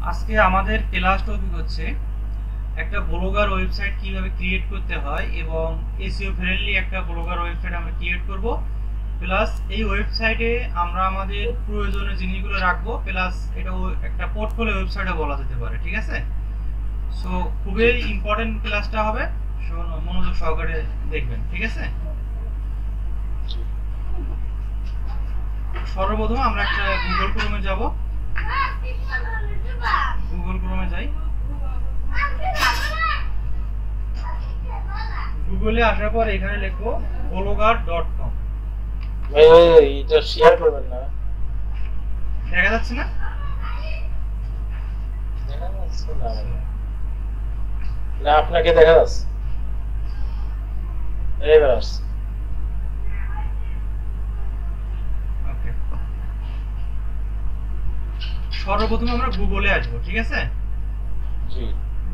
আজকে আমাদের class topic হচ্ছে একটা ব্লগার ওয়েবসাইট কিভাবে ক্রিয়েট করতে হয় এবং এসইও ফ্রেন্ডলি একটা ব্লগার ওয়েবসাইট আমরা ক্রিয়েট করব। প্লাস এই ওয়েবসাইটে আমরা আমাদের প্রয়োজনীয় জিনিসগুলো রাখবো, প্লাস এটাও একটা পোর্টফোলিও ওয়েবসাইটও বলা যেতে পারে। ঠিক আছে, সো খুবই ইম্পর্টেন্ট ক্লাসটা হবে, মনোযোগ সহকারে দেখবেন। ঠিক আছে, সর্বপ্রথম আমরা একটা গুগল ক্রোমে যাব। গুগল ক্রোমে যাই। গুগলে আসার পর এখানে লিখবো blogger.com। এটা শেয়ার করবেন না? দেখা যাচ্ছে না? দেখা যাচ্ছে না? না, আপনাকে দেখা যাচ্ছে। এইবার আসছে। ওকে, সর্বপ্রথম আমরা গুগলে আসবো। ঠিক আছে, জি।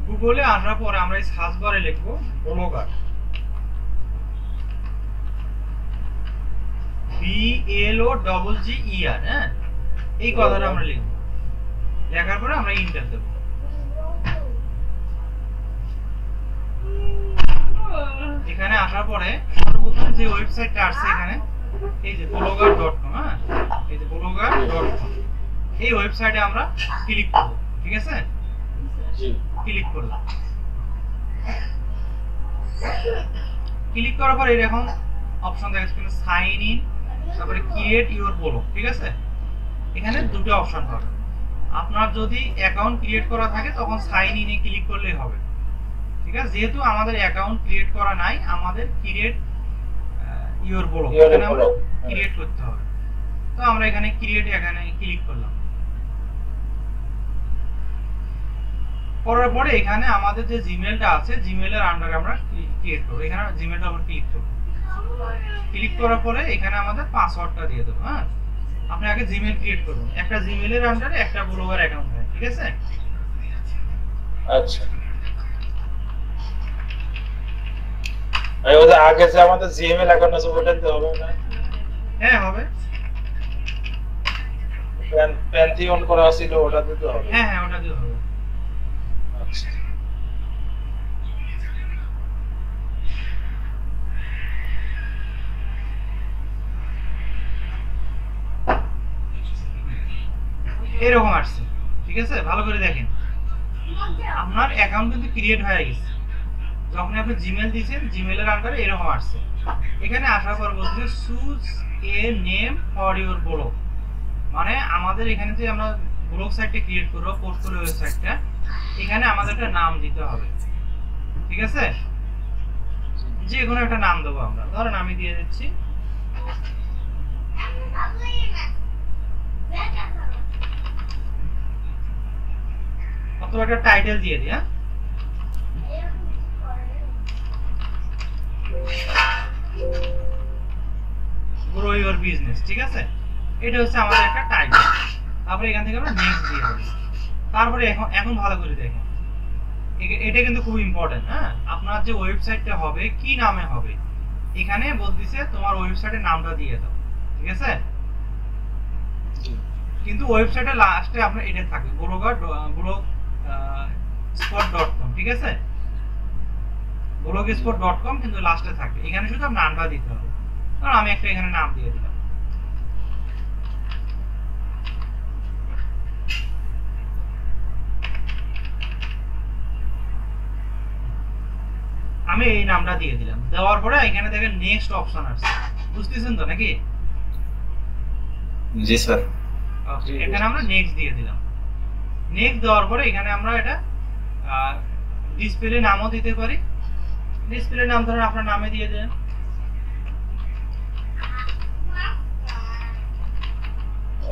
গুগলে আসার পর আমরা এই সার্চ বারে লিখবো ব্লগার, BLOGGER। হ্যাঁ, এই কথাটা আমরা লিখবো। লেখার পরে আমরা এন্টার দেব। এখানে আসার পরে সর্বপ্রথম যে ওয়েবসাইটটা আসছে এখানে, এই যে blogger.com। হ্যাঁ, এই যে blogger.com, এই ওয়েবসাইটে আমরা ক্লিক করব। ঠিক আছে, জি। ক্লিক করলাম। ক্লিক করার পর এরকম অপশন দেখাচ্ছে সাইন ইন, তারপরে ক্রিয়েট ইওর ব্লগ। ঠিক আছে, এখানে দুটো অপশন পাবে। আপনার যদি অ্যাকাউন্ট ক্রিয়েট করা থাকে তখন সাইন ইনে ক্লিক করলেই হবে। ঠিক আছে, যেহেতু আমাদের অ্যাকাউন্ট ক্রিয়েট করা নাই, আমাদের ক্রিয়েট ইওর ব্লগ এখানে আমরা ক্রিয়েট করতে হবে। তো আমরা এখানে ক্রিয়েট, এখানে ক্লিক করলাম। করার পরে এখানে আমাদের যে জিমেলটা আছে, জিমেলের আন্ডারে আমরা ক্রিয়েট করব। এখানে জিমেলটা আমরা ক্লিক করব। ক্লিক করার পরে এখানে আমাদের পাসওয়ার্ডটা দিয়ে দেবো। হ্যাঁ, আপনি আগে জিমেল ক্রিয়েট করুন, একটা জিমেলের আন্ডারে একটা ব্লগার অ্যাকাউন্ট হয়। ঠিক আছে, আচ্ছা। এই ওটা আগে যে আমাদের জিমেইল অ্যাকাউন্ট আছে ওটা দিতে হবে না? হ্যাঁ হবে। প্যান্থিয়ন করা ছিল ওটা দিতে হবে? হ্যাঁ হ্যাঁ, ওটা দিয়ে হবে। আচ্ছা। এরকম আসছে। ঠিক আছে, ভালো করে দেখেন, আপনার অ্যাকাউন্ট কিন্তু ক্রিয়েট হয়ে গেছে। যখন আপনি জিমেল দিয়েছেন, জিমেলের আন্ডারে এরকম আসছে। এখানে আসার পর বলছে choose a name for your blog, মানে আমাদের এখানে যে আমরা ব্লগ সাইটটা ক্রিয়েট করবো, পোর্টফোলিও ওয়েবসাইটটা, এখানে আমাদের একটা নাম দিতে হবে। ঠিক আছে, যে কোনো একটা নাম দেবো আমরা। ধরেন আমি দিয়ে দিচ্ছি অথবা একটা টাইটেল দিয়ে দিই। হ্যাঁ, গ্রো ইওর বিজনেস। ঠিক আছে, এটা হচ্ছে আমাদের একটা টাইটেল। তারপরে এখান থেকে আমরা নেক্সট দিয়ে দেবো। তারপরে এখন ভালো করে দেখেন, এটা কিন্তু খুব ইম্পর্টেন্ট। হ্যাঁ, আপনার যে ওয়েবসাইটটা হবে কি নামে হবে, এখানে বলতেছে তোমার ওয়েবসাইটের নামটা দিয়ে দাও। ঠিক আছে, কিন্তু ওয়েবসাইটের লাস্টে আপনার এটা থাকবে blogspot.com। ঠিক আছে, blogspot.com কিন্তু লাস্টে থাকবে। এখানে শুধু আপনার নামটা দিতে হবে। কারণ আমি একটা এখানে নাম দিয়ে দিলাম। আমি এই নামটা দিয়ে দিলাম। দেওয়ার পরে এখানে দেখেন নেক্সট অপশন আসছে, বুঝতেছেন তো নাকি? জি স্যার। এখানে আমরা নেক্সট দিয়ে দিলাম। নেক্সট দেওয়ার পরে এখানে আমরা এটা ডিসপ্লে নামও দিতে পারি। ডিসপ্লে নাম ধরেন আপনার নামে দিয়ে দেন।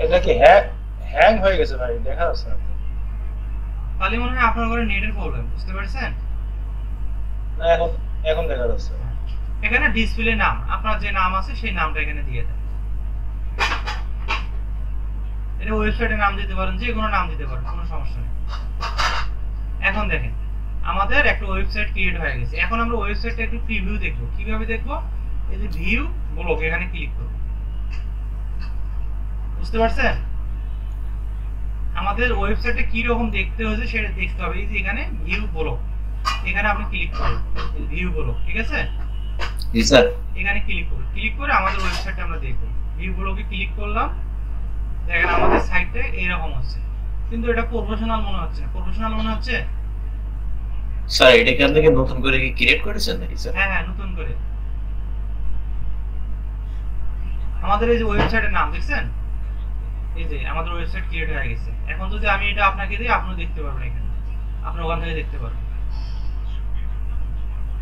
এটা কি হ্যাং হয়ে গেছে ভাই? দেখা যাচ্ছে না। তাহলে মনে হয় আপনার ঘরে নেটের প্রবলেম, বুঝতে পারছেন? না, এখন দেখা যাচ্ছে। এখানে ডিসপ্লে নাম, আপনার যে নাম আছে সেই নামটা এখানে দিয়ে দেন। এটা ওয়েবসাইটের নাম দিতে পারেন, যে কোনো নাম দিতে পারেন, কোনো সমস্যা নেই। এখন দেখেন আমাদের একটা ওয়েবসাইট ক্রিয়েট হয়ে গেছে। এখন আমরা ওয়েবসাইটটা একটু প্রিভিউ দেখব। কিভাবে দেখব? এই যে ভিউ ব্লগ, এখানে ক্লিক করব। বুঝতে পারছেন? আমাদের ওয়েবসাইটে কি রকম দেখতে হয়েছে সেটা দেখতে হবে। এই যে এখানে ভিউ ব্লগ, এখানে আপনি ক্লিক করুন, ভিউ ব্লগ, ঠিক আছে? জি স্যার। এখানে ক্লিক করে আমাদের ওয়েবসাইটে আমরা দেখব। ভিউ ব্লগে ক্লিক করলাম, দেখেন আমাদের সাইটটা এরকম হচ্ছে, কিন্তু এটা প্রফেশনাল মনে হচ্ছে না। প্রফেশনাল মনে হচ্ছে? স্যার এটা কি আপনি নতুন করে কি ক্রিয়েট করেছেন নাকি স্যার? হ্যাঁ হ্যাঁ, নতুন করে। আমাদের এই যে ওয়েবসাইটের নাম দেখছেন, এই যে আমাদের ওয়েবসাইট ক্রিয়েট হয়ে গেছে। এখন যদি আমি এটা আপনাকে দিই, আপনিও দেখতে পারবেন, এখানে আপনি ওখান থেকে দেখতে পারবেন।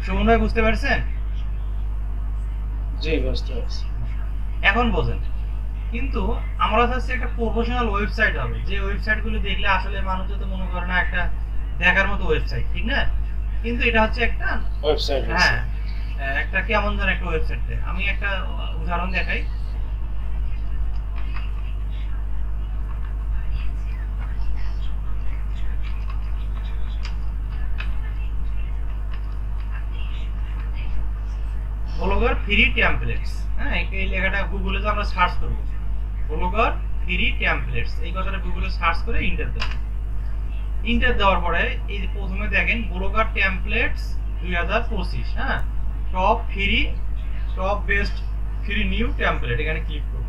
সুমন ভাই বুঝতে পারছেন? জি বুঝতে পারছি। এখন বোঝেন। কিন্তু আমরা চাচ্ছি একটা প্রফেশনাল ওয়েবসাইট হবে, যে ওয়েবসাইটগুলো দেখলে আসলে মানুষ যাতে মনে করে না একটা দেখার মতো ওয়েবসাইট, ঠিক না? কিন্তু এটা হচ্ছে একটা ওয়েবসাইট। হ্যাঁ, একটা কেমন যেন একটা ওয়েবসাইট। আমি একটা উদাহরণ দেখাই। ব্লগার ফ্রি টেমপ্লেটস, হ্যাঁ, এই লেখাটা গুগলে যে আমরা সার্চ করব, ব্লগার ফ্রি টেমপ্লেটস, এই কথাটা গুগলে সার্চ করে ইন্টার দেব। ইন্টার দেওয়ার পরে এই যে প্রথমে দেখেন ব্লগার টেমপ্লেটস 2025, হ্যাঁ, top best free new template, এখানে ক্লিক করব।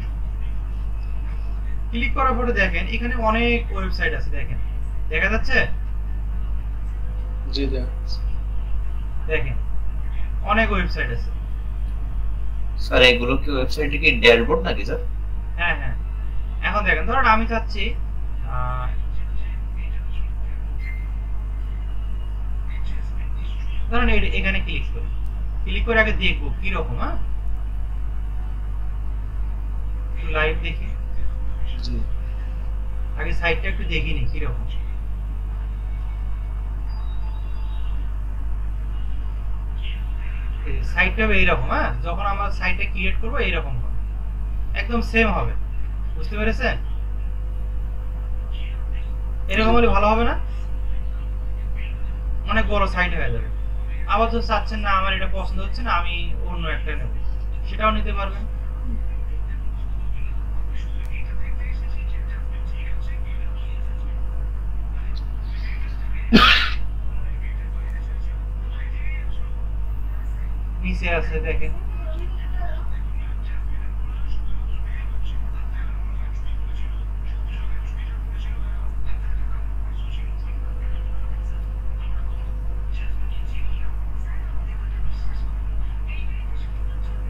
ক্লিক করার পরে দেখেন এখানে অনেক ওয়েবসাইট আছে, দেখেন দেখা যাচ্ছে? জি দেখেন অনেক ওয়েবসাইট আছে। স্যার এগুলো কি ওয়েবসাইটে কি ড্যাশবোর্ড নাকি স্যার? হ্যাঁ হ্যাঁ, এখন দেখেন ধরুন আমি চাচ্ছি ধরুন এখানে ক্লিক করে আগে দেখবো কি রকম, হ্যাঁ, একটু লাইভ দেখি, জি আগে সাইটটা একটু দেখিনি কি রকম। সাইটটা হবে এইরকম, হ্যাঁ, যখন আমরা সাইটটা ক্রিয়েট করবো এইরকম হবে, একদম সেম হবে। বুঝতে পেরেছেন? এরকম হলে ভালো হবে না? অনেক বড় সাইট হয়ে যাবে। আবার তো চাচ্ছেন না আমার এটা পছন্দ হচ্ছে না, আমি অন্য একটা নেব, সেটাও নিতে পারবেন। নিচে আছে দেখেন,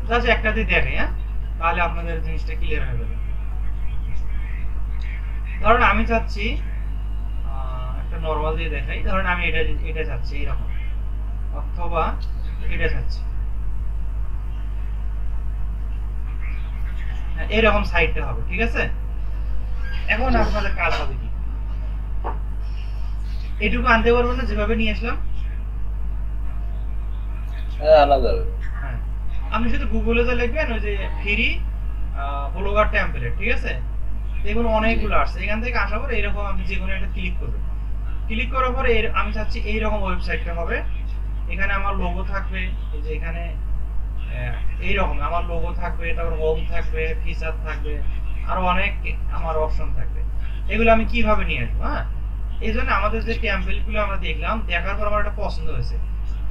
জাস্ট একটা দিয়ে দেখে, হ্যাঁ, তাহলে আপনাদের জিনিসটা ক্লিয়ার হয়ে যাবে। ধরুন আমি চাচ্ছি একটা নরমাল দিয়ে দেখাই, ধরুন আমি এটা চাচ্ছি এরকম, অথবা এটা চাচ্ছি, এরকম সাইটটা হবে, ঠিক আছে? এখন আপনাদের কাজ হবে কি, এটুকু আনতে পারবো না যেভাবে নিয়ে আসলাম? হ্যাঁ আনা যাবে। হ্যাঁ, আপনি শুধু গুগলে যা লিখবেন ওই যে ফ্রি ব্লগার টেমপ্লেট, ঠিক আছে? দেখুন অনেকগুলো আসছে, এখান থেকে আসার পর এরকম আপনি যে কোনো একটা ক্লিক করবেন। ক্লিক করার পরে আমি চাচ্ছি এইরকম ওয়েবসাইটটা হবে, এখানে আমার লোগো থাকবে, এই যে এখানে এইরকম আমার লোগো থাকবে, তারপর হোম থাকবে, ফিচার থাকবে, আরো অনেক আমার অপশন থাকবে। এগুলো আমি কিভাবে নিয়ে আসবো? হ্যাঁ, এই জন্য আমাদের যে টেমপ্লেটগুলো আমরা দেখলাম, দেখার পর আমার এটা পছন্দ হয়েছে,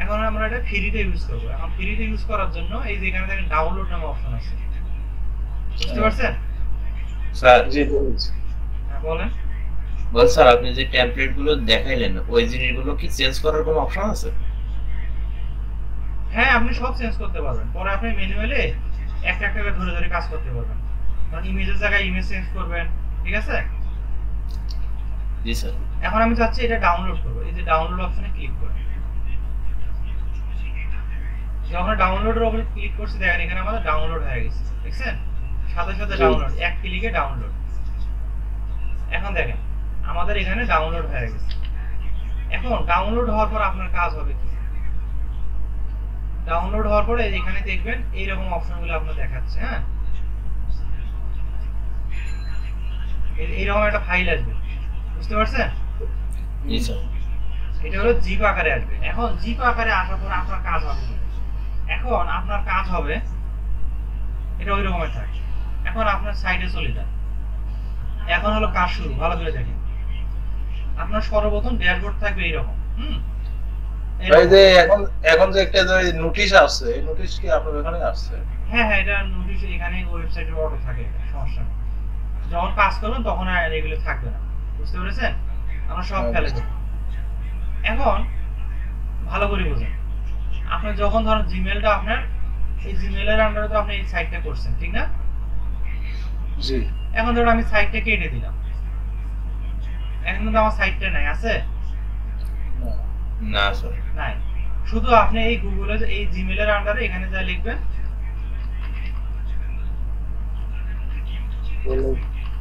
এখন আমরা এটা ফ্রিতে ইউজ করবো। এখন ফ্রিতে ইউজ করার জন্য এই যে এখানে দেখেন ডাউনলোড নামে অপশন আছে, বুঝতে পারছেন? স্যার জি বুঝছি। হ্যাঁ বলেন। বল স্যার আপনি যে টেমপ্লেট গুলো দেখাইলেন ওই জিনিসগুলো কি চেঞ্জ করার কোনো অপশন আছে? হ্যাঁ, আপনি সব চেঞ্জ করতে পারবেন, পরে আপনি ম্যানুয়ালি একটা একটা করে ধরে ধরে কাজ করতে পারবেন। কারণ ইমেজের জায়গায় ইমেজ চেঞ্জ করবেন, ঠিক আছে? জি স্যার। এখন আমি চাচ্ছি এটা ডাউনলোড করব, এই যে ডাউনলোড অপশনে ক্লিক করব। যখন ডাউনলোডের উপরে ক্লিক করছি দেখেন এখানে আমাদের ডাউনলোড হয়ে গেছে, দেখছেন? সাথে সাথে ডাউনলোড, এক ক্লিকে ডাউনলোড। এখন দেখেন আমাদের এখানে ডাউনলোড হয়ে গেছে। এখন ডাউনলোড হওয়ার পর আপনার কাজ হবে কি, ডাউনলোড হওয়ার পরে এখানে দেখবেন এইরকম অপশনগুলো আপনার দেখাচ্ছে, হ্যাঁ, এইরকম একটা ফাইল আসবে, বুঝতে পারছেন? জি স্যার। এটা হলো জিপ আকারে আসবে। এখন জিপ আকারে আসার পর আপনার কাজ হবে কি, এখন আপনার কাজ হবে এটা ওই রকমের থাকে। এখন আপনার সাইডে চলে যান, এখন হলো কাজ শুরু, ভালো করে দেখেন। আপনার সর্বপ্রথম ড্যাশবোর্ড থাকবে এইরকম। ভাই যে এখন যে একটা যে নোটিশ আসছে, এই নোটিশ কি আপনার ওখানে আসছে? হ্যাঁ হ্যাঁ, এটা নোটিশ এখানে ওয়েবসাইটে অটো থাকে, এটা সমস্যা নেই। যখন কাজ করবেন তখন আর এগুলো থাকবে না, বুঝতে পেরেছেন? আমরা সব ফেলে দেবো। এখন ভালো করে বুঝেন, আপনি যখন ধরেন জিমেলটা আপনার এই জিমেলের আন্ডারে তো আপনি এই সাইটটা করছেন, ঠিক না? জি। এখন ধরুন আমি সাইটটা কেটে দিলাম, এখন কিন্তু আমার সাইটটা নাই, আছে? না স্যার, নাই। শুধু আপনি এই গুগলে এই জিমেলের আন্ডারে এখানে যা লিখবেন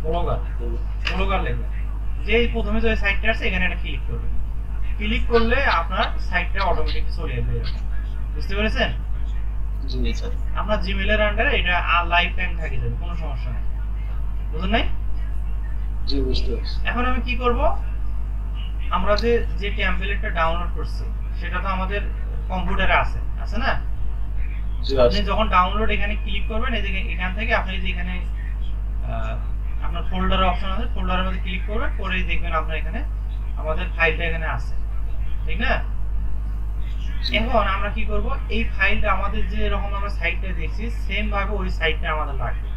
ব্লগার লিখবেন, যে এই প্রথমে যে সাইটটা আছে এখানে একটা ক্লিক করবেন। ক্লিক করলে আপনার সাইটটা অটোমেটিক চলে আসবে এরকম, বুঝতে পেরেছেন? জি স্যার। আপনার জিমেলের আন্ডারে এটা লাইফ টাইম থাকে যাবে, কোনো সমস্যা নেই, বুঝলেন নাই? জি, বুঝতে পারছি। এখন আমি কি করব, আমরা যে যে টেমপ্লেটটা ডাউনলোড করছি সেটা তো আমাদের কম্পিউটারে আছে, আছে না? জি, আপনি যখন ডাউনলোড এখানে ক্লিক করবেন, এই যে এখান থেকে আপনি যে এখানে আপনার ফোল্ডারের অপশন আছে, ফোল্ডারের মধ্যে ক্লিক করবেন, করেই দেখবেন আপনার এখানে আমাদের ফাইলটা এখানে আছে, ঠিক না? এখন আমরা কি করব, এই ফাইলটা আমাদের যে এরকম আমরা সাইটটা দেখছি সেম ভাবে ওই সাইটটা আমাদের লাগবে।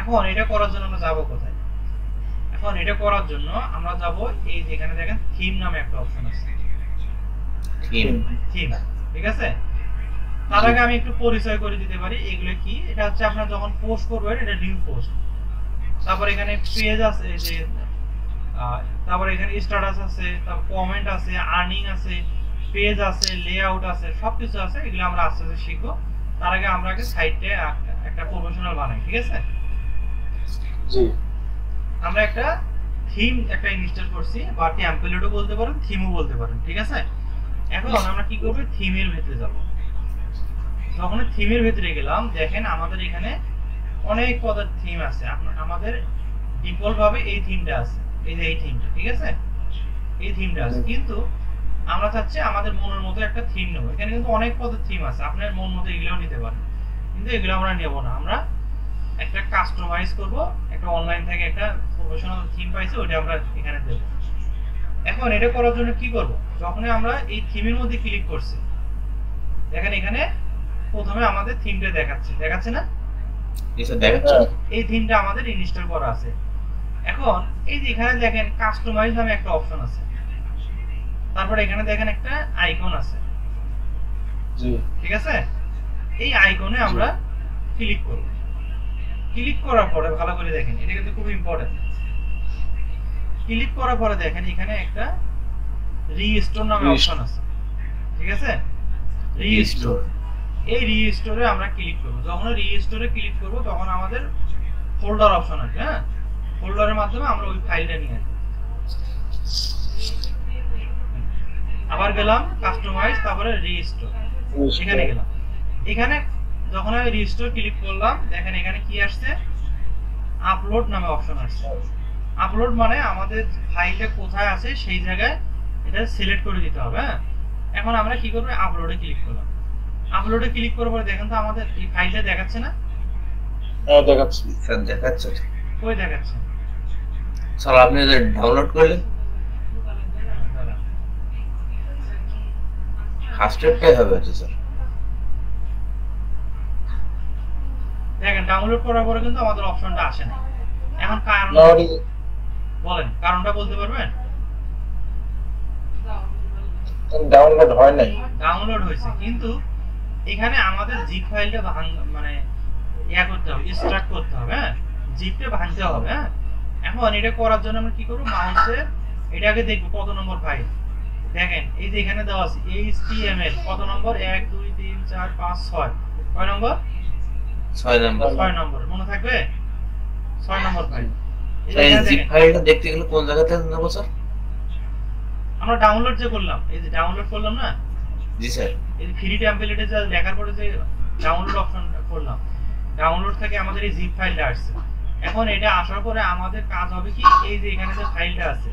এখন এটা করার জন্য আমরা যাব কোথায়? এখন এটা করার জন্য আমরা যাব এই যে এখানে দেখেন থিম নামে একটা অপশন আছে, থিম। ঠিক আছে? তার আগে আমি একটু পরিচয় করে দিতে পারি এগুলো কি। এটা হচ্ছে আপনারা যখন পোস্ট করবেন, এটা নিউ পোস্ট, তারপর এখানে পেজ আছে, যে তারপর এখানে স্ট্যাটাস আছে, তারপর কমেন্ট আছে, আর্নিং আছে, পেজ আছে, লেআউট আছে, সবকিছু আছে। এগুলো আমরা আস্তে আস্তে শিখবো। তার আগে আমরা আগে সাইটে একটা প্রফেশনাল বানাই, ঠিক আছে? জি। আমরা একটা থিম একটা ইনস্টল করছি, বা টেমপ্লেটও বলতে পারেন, থিমও বলতে পারেন, ঠিক আছে? এখন আমরা কি করব, থিমের ভিতরে যাব। যখন থিমের ভিতরে গেলাম, দেখেন আমাদের এখানে অনেক পদের থিম আছে। আমাদের ডিফল্ট ভাবে এই থিমটা আছে, এই যে এই থিমটা, ঠিক আছে? এই থিমটা আছে, কিন্তু আমরা চাচ্ছি আমাদের মনের মতো একটা থিম নেব। এখানে কিন্তু অনেক পদের থিম আছে, আপনার মন মতো এগুলোও নিতে পারেন, কিন্তু এগুলো আমরা নেব না। আমরা একটা কাস্টমাইজ করব, একটা অনলাইন থেকে একটা প্রফেশনাল থিম পাইছি, ওটা আমরা এখানে দেব। এখন এটা করার জন্য কি করব, যখনই আমরা এই থিমের মধ্যে ক্লিক করছি, দেখেন এখানে প্রথমে আমাদের থিমটা দেখাচ্ছে না? স্যার দেখাচ্ছে। এই থিমটা আমাদের ইনস্টল করা আছে। এখন এই যে এখানে দেখেন কাস্টমাইজ নামে একটা অপশন আছে, তারপর এখানে দেখেন একটা আইকন আছে, জি। ঠিক আছে? এই আইকনে আমরা ক্লিক করব। ক্লিক করার পরে ভালো করে দেখেন, এটা কিন্তু খুব ইম্পর্টেন্ট। ক্লিক করার পরে দেখেন এখানে একটা রিস্টোর নামে অপশন আছে, ঠিক আছে? রিস্টোর, এই রিস্টোরে আমরা ক্লিক করব। যখন রিস্টোরে ক্লিক করব তখন আমাদের ফোল্ডার অপশন আসবে। হ্যাঁ, ফোল্ডারের মাধ্যমে আমরা ওই ফাইলটা নিয়ে আসব। আবার গেলাম কাস্টমাইজ, তারপরে রিস্টোর, এখানে গেলাম। এখানে যখন আমি রিস্টোর ক্লিক করলাম, দেখেন এখানে কি আসছে, আপলোড নামে অপশন আসছে। আপলোড মানে আমাদের ফাইলটা কোথায় আছে সেই জায়গায় এটা সিলেক্ট করে দিতে হবে। হ্যাঁ, এখন আমরা কি করব, আপলোডে ক্লিক করলাম। আপলোডে ক্লিক করার পরে দেখেন তো আমাদের এই ফাইলটা দেখাচ্ছে না? হ্যাঁ, দেখাচ্ছি। স্যার দেখাচ্ছে। কই দেখাচ্ছে? স্যার আপনি যে ডাউনলোড করলেন হাস্টেডটাই হবে স্যার। দেখেন ডাউনলোড করার পরে কিন্তু আমাদের অপশনটা আসে না। এখন কারণ বলেন, কারণটা বলতে পারবেন? ডাউনলোড হয় নাই। ডাউনলোড হয়েছে, কিন্তু এখানে আমাদের জিপ ফাইলটা মানে করতে হবে, এক্সট্রাক্ট করতে হবে। হ্যাঁ, জিপটা ভাঙতে হবে। হ্যাঁ, এখন এটা করার জন্য আমরা কি করব, মাউসে এটাকে দেখব কত নম্বর ফাইল। দেখেন এই যে এখানে দেওয়া আছে HTML কত নম্বর, 1 2 3 4 5 6, কয় নম্বর? 6 নাম্বার। 6 নম্বর, মনে থাকবে? 6 নম্বর ফাইল। এই জিপ ফাইলটা দেখতে গেলে কোন জায়গা থেকে নেব স্যার? আমরা ডাউনলোড যে করলাম, এই যে ডাউনলোড করলাম না, জি স্যার। এই ফ্রি টেমপ্লেটে যা লেখার পরে যে ডাউনলোড অপশন করলাম, ডাউনলোড থেকে আমাদের এই জিপ ফাইলটা আসছে। এখন এটা আসার পরে আমাদের কাজ হবে কি, এই যে এখানে যে ফাইলটা আছে,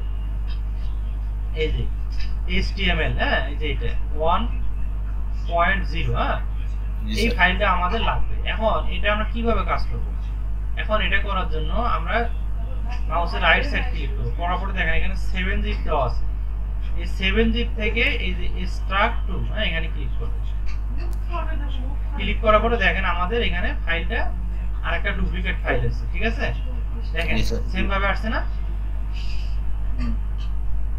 এই যে HTML, হ্যাঁ, এই যে এটা 1.0, হ্যাঁ, এই ফাইলটা আমাদের লাগবে। এখন এটা আমরা কিভাবে কাজ করব? এখন এটা করার জন্য আমরা মাউসের রাইট সাইড ক্লিক করব, করার পরে দেখেন এখানে 7 জিপ দেওয়া আছে। এই 7 জিপ থেকে এই যে এক্সট্রাক্ট টু, হ্যাঁ এখানে ক্লিক করব। ক্লিক করার পরে দেখেন আমাদের এখানে ফাইলটা আরেকটা ডুপ্লিকেট ফাইল আছে, ঠিক আছে? দেখেন সেম ভাবে আসছে না?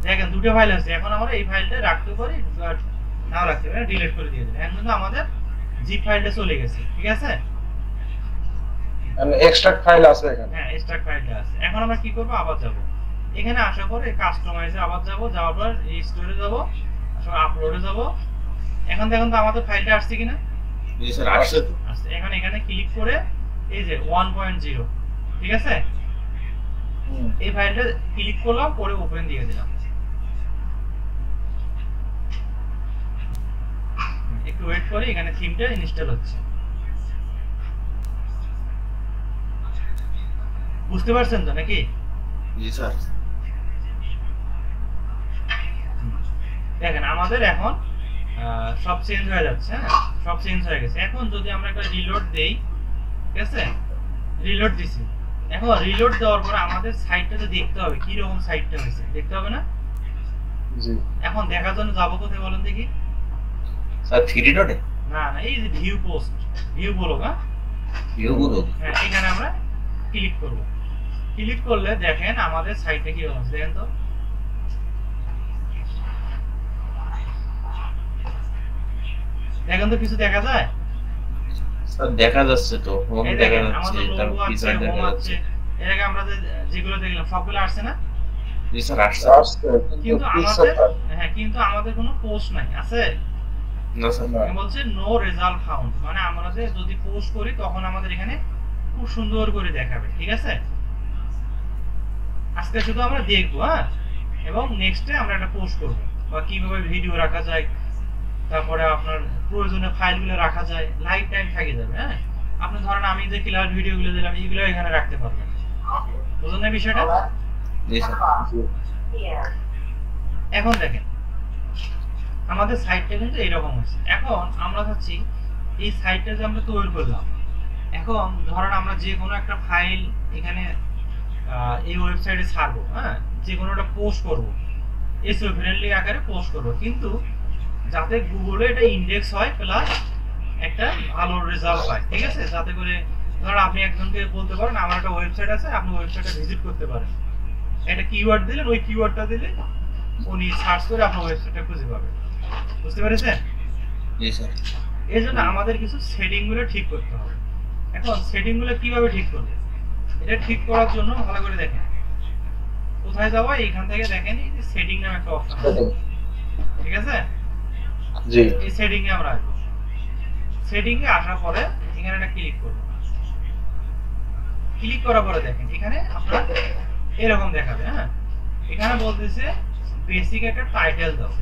দেখেন দুটো ফাইল আছে। এখন আমরা এই ফাইলটা রাখতে পারি, নাও রাখতে পারি, ডিলিট করে দিয়ে দিই। এখন কিন্তু আমাদের জিপ ফাইলটা চলে গেছে, ঠিক আছে? মানে এক্সট্রাক্ট ফাইল আছে এখানে। হ্যাঁ, এক্সট্রাক্ট ফাইলটা আছে। এখন আমরা কি করব, আবার যাব এখানে, আসার পরে কাস্টমাইজে আবার যাব, যাওয়ার পর এই স্টোরে যাব, আসলে আপলোডে যাব। এখন দেখুন তো আমাদের ফাইলটা আসছে কিনা। জি স্যার আসছে তো। আসছে। এখন এখানে ক্লিক করে এই যে 1.0, ঠিক আছে? এই ফাইলটা ক্লিক করলাম, করে ওপেন দিয়ে দিলাম। একটু ওয়েট করি, এখানে থিমটা ইনস্টল হচ্ছে। বুঝতে পারছেন তো নাকি? জি স্যার। দেখেন আমাদের এখন সব চেঞ্জ হয়ে যাচ্ছে, হ্যাঁ সব চেঞ্জ হয়ে গেছে। এখন যদি আমরা একটা রিলোড দেই, ঠিক আছে? রিলোড দিছি। এখন রিলোড দেওয়ার পর আমাদের সাইটটাতে দেখতে হবে কি রকম সাইটটা হয়েছে, দেখতে হবে না? জি। এখন দেখার জন্য যাবো কোথায় বলেন দেখি? স্যার 3 ডটে না না, এই যে ভিউ পোস্ট, ভিউ বলো, হ্যাঁ ভিউ গুলো। হ্যাঁ, এখানে আমরা ক্লিক করব। ক্লিক করলে দেখেন আমাদের সাইটটা কি রকম আছে, দেখেন তো। দেখেন তো কিছু দেখা যায়? স্যার দেখা যাচ্ছে তো, হোম এই দেখা দেখেন যাচ্ছে, আমাদের তার লোগো আছে, ফিচার দেখা হোম যাচ্ছে। আছে। এর আগে আমরা যেগুলো দেখলাম সবগুলো আসছে না? জি স্যার আসছে। আসছে কিন্তু আমাদের, হ্যাঁ কিন্তু আমাদের কোনো পোস্ট নাই, আছে? না স্যার। আমি বলছি নো রেজাল্ট ফাউন্ড, মানে আমরা যে যদি পোস্ট করি তখন আমাদের এখানে খুব সুন্দর করে দেখাবে, ঠিক আছে? আজকে শুধু আমরা দেখবো, হ্যাঁ, এবং নেক্সটে আমরা একটা পোস্ট করব, বা কিভাবে ভিডিও রাখা যায়, তারপরে আপনার প্রয়োজনীয় ফাইলগুলো রাখা যায়, লাইফ টাইম থেকে যাবে, হ্যাঁ। আপনি ধরেন আমি যে ক্লাস ভিডিওগুলো দিলাম এইগুলো এখানে রাখতে পারবেন, বুঝলেন না বিষয়টা? জি স্যার। এখন দেখেন আমাদের সাইটটা কিন্তু এরকম হচ্ছে। এখন আমরা চাচ্ছি এই সাইটটা যে আমরা তৈরি করলাম, এখন ধরেন আমরা যে কোনো একটা ফাইল এখানে এই ওয়েবসাইটে ছাড়বো, হ্যাঁ, যে কোনো একটা পোস্ট করব, এসইও ফ্রেন্ডলি আকারে পোস্ট করব, কিন্তু যাতে গুগলে এটা ইনডেক্স হয় প্লাস একটা ভালো রেজাল্ট হয়, ঠিক আছে? যাতে করে ধরেন আপনি একজনকে বলতে পারেন আমার একটা ওয়েবসাইট আছে, আপনি ওয়েবসাইটে ভিজিট করতে পারেন, একটা কিওয়ার্ড দিলেন, ওই কিওয়ার্ডটা দিলে উনি সার্চ করে আপনার ওয়েবসাইটটা খুঁজে পাবে। বুঝতে পেরেছেন? জি স্যার। এই জন্য আমাদের কিছু সেটিংগুলো ঠিক করতে হবে। এখন সেটিংগুলো কিভাবে ঠিক করবে, এটা ঠিক করার জন্য ভালো করে দেখেন কোথায় যাবো। এইখান থেকে দেখেন এই যে সেটিং নামে একটা অপশন আছে, ঠিক আছে? জি। এই সেটিং এ আমরা আসবো। সেটিং এ আসার পরে এখানে একটা ক্লিক করব। ক্লিক করার পরে দেখেন এখানে আপনার এরকম দেখাবে, হ্যাঁ। এখানে বলতেছে বেসিক একটা টাইটেল দাও,